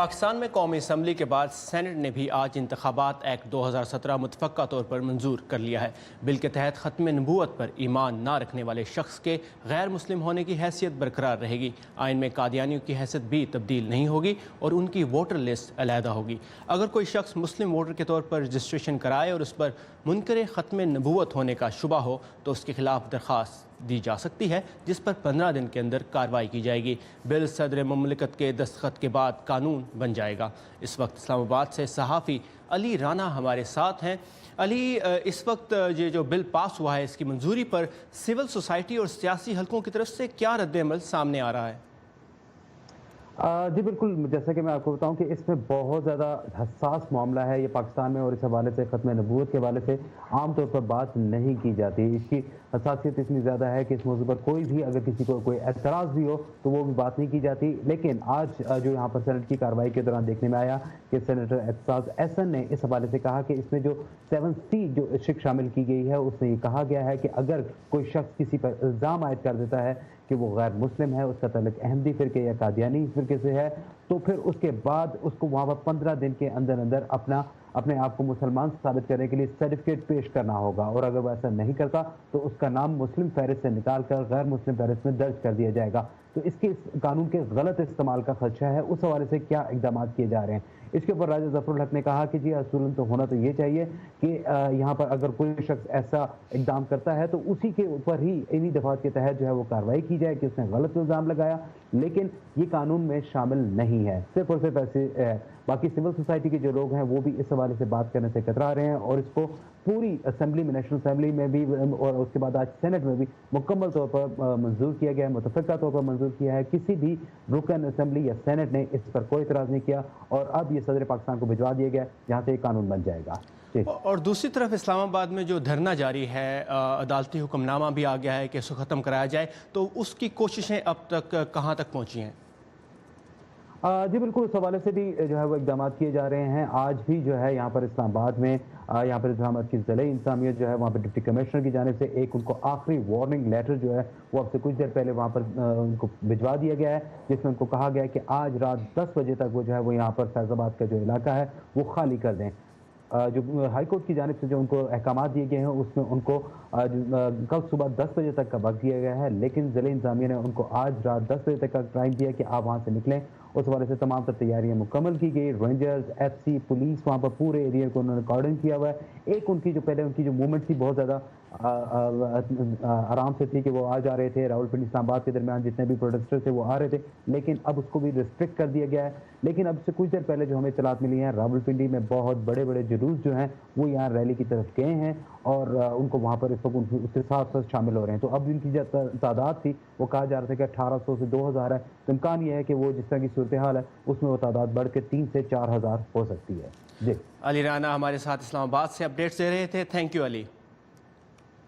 پاکستان میں قومی اسمبلی کے بعد سینٹ نے بھی آج انتخابات ایکٹ 2017 متفقہ طور پر منظور کر لیا ہے۔ بل کے تحت ختم نبوت پر ایمان نہ رکھنے والے شخص کے غیر مسلم ہونے کی حیثیت برقرار رہے گی۔ آئین میں قادیانیوں کی حیثیت بھی تبدیل نہیں ہوگی اور ان کی ووٹر لسٹ علیحدہ ہوگی۔ اگر کوئی شخص مسلم ووٹر کے طور پر رجسٹریشن کرائے اور اس پر منکر ختم نبوت ہونے کا شبہ ہو تو اس کے خلاف درخواست دی جا سکتی ہے، جس پر 15 دن کے اندر کارروائی کی جائے گی۔ بل صدر مملکت کے دستخط کے بعد قانون بن جائے گا۔ اس وقت اسلام آباد سے صحافی علی رانا ہمارے ساتھ ہیں۔ علی، اس وقت یہ جو بل پاس ہوا ہے، اس کی منظوری پر سول سوسائٹی اور سیاسی حلقوں کی طرف سے کیا رد عمل سامنے آ رہا ہے؟ جی بالکل، جیسا کہ میں آپ کو بتاؤں کہ اس میں بہت زیادہ حساس معاملہ ہے یہ پاکستان میں، اور اس حوالے سے ختم نبوت کے حوالے سے عام طور پر بات نہیں کی جاتی۔ اس کی حساسیت اتنی زیادہ ہے کہ اس موضوع پر کوئی بھی اگر کسی کو کوئی اعتراض بھی ہو تو وہ بھی بات نہیں کی جاتی۔ لیکن آج جو یہاں پر سینٹ کی کارروائی کے دوران دیکھنے میں آیا کہ سینیٹر اعتزاز احسن نے اس حوالے سے کہا کہ اس میں جو 7C جو شک شامل کی گئی ہے، اس میں یہ کہا گیا ہے کہ اگر کوئی شخص کسی پر الزام عائد کر دیتا ہے کہ وہ غیر مسلم ہے، اس کا تعلق احمدی فرقے یا قادیانی فرقے سے ہے، تو پھر اس کے بعد اس کو وہاں پر 15 دن کے اندر اندر اپنے آپ کو مسلمان ثابت کرنے کے لیے سرٹیفکیٹ پیش کرنا ہوگا، اور اگر وہ ایسا نہیں کرتا تو اس کا نام مسلم فہرست سے نکال کر غیر مسلم فہرست میں درج کر دیا جائے گا۔ تو اس قانون کے غلط استعمال کا خدشہ ہے، اس حوالے سے کیا اقدامات کیے جا رہے ہیں؟ اس کے اوپر راجہ ظفر الحق نے کہا کہ جی اصولاً تو ہونا تو یہ چاہیے کہ یہاں پر اگر کوئی شخص ایسا اقدام کرتا ہے تو اسی کے اوپر ہی انہی دفعات کے تحت جو ہے وہ کارروائی کی جائے کہ اس نے غلط الزام لگایا، لیکن یہ قانون میں شامل نہیں ہے۔ صرف اور صرف ایسے باقی سول سوسائٹی کے جو لوگ ہیں وہ بھی اس حوالے سے بات کرنے سے کترا رہے ہیں، اور اس کو پوری اسمبلی میں، نیشنل اسمبلی میں بھی اور اس کے بعد آج سینٹ میں بھی مکمل طور پر منظور کیا گیا ہے، متفقہ طور پر منظور کیا ہے۔ کسی بھی رکن اسمبلی یا سینٹ نے اس پر کوئی اعتراض نہیں کیا، اور اب یہ صدر پاکستان کو بھجوا دیا گیا جہاں سے یہ قانون بن جائے گا۔ اور دوسری طرف اسلام آباد میں جو دھرنا جاری ہے، عدالتی حکم نامہ بھی آ گیا ہے کہ اس کو ختم کرایا جائے، تو اس کی کوششیں اب تک کہاں تک پہنچی ہیں؟ جی بالکل، اس حوالے سے بھی جو ہے وہ اقدامات کیے جا رہے ہیں۔ آج بھی جو ہے یہاں پر اسلام آباد میں یہاں پر اسلام کی ضلعی انتظامیہ جو ہے وہاں پر ڈپٹی کمشنر کی جانب سے ایک ان کو آخری وارننگ لیٹر جو ہے وہ اب سے کچھ دیر پہلے وہاں پر ان کو بھجوا دیا گیا ہے، جس میں ان کو کہا گیا ہے کہ آج رات 10 بجے تک وہ جو ہے وہ یہاں پر فیض آباد کا جو علاقہ ہے وہ خالی کر دیں۔ جو ہائی کورٹ کی جانب سے جو ان کو احکامات دیے گئے ہیں اس میں ان کو کل صبح 10 بجے تک کا وقت دیا گیا ہے، لیکن ضلعی انتظامیہ نے ان کو آج رات 10 بجے تک کا ٹائم دیا کہ آپ وہاں سے نکلیں۔ اس حوالے سے تمام تر تیاریاں مکمل کی گئی، رینجرز، FC، پولیس وہاں پر پورے ایریا کو انہوں نے کارڈن کیا ہوا ہے۔ ایک ان کی جو پہلے ان کی جو موومنٹ تھی بہت زیادہ آرام سے تھی کہ وہ آ جا رہے تھے، راولپنڈی اسلام آباد کے درمیان جتنے بھی پروٹیسٹر تھے وہ آ رہے تھے، لیکن اب اس کو بھی ریسٹرکٹ کر دیا گیا ہے۔ لیکن اب سے کچھ دیر پہلے جو ہمیں اطلاعات ملی ہیں، راولپنڈی میں بہت بڑے بڑے جلوس جو ہیں وہ یہاں ریلی کی طرف گئے ہیں، اور ان کو وہاں پر اس وقت اس کے ساتھ شامل ہو رہے ہیں۔ تو اب ان کی جو تعداد تھی وہ کہا جا رہا تھا کہ 1800 سے 2000 ہے، تو امکان یہ ہے کہ وہ جس طرح کی صورتحال ہے اس میں وہ تعداد بڑھ کے 3 سے 4000 ہو سکتی ہے۔ جی علی رانا ہمارے ساتھ اسلام آباد سے اپڈیٹس دے رہے تھے۔ Thank you Ali.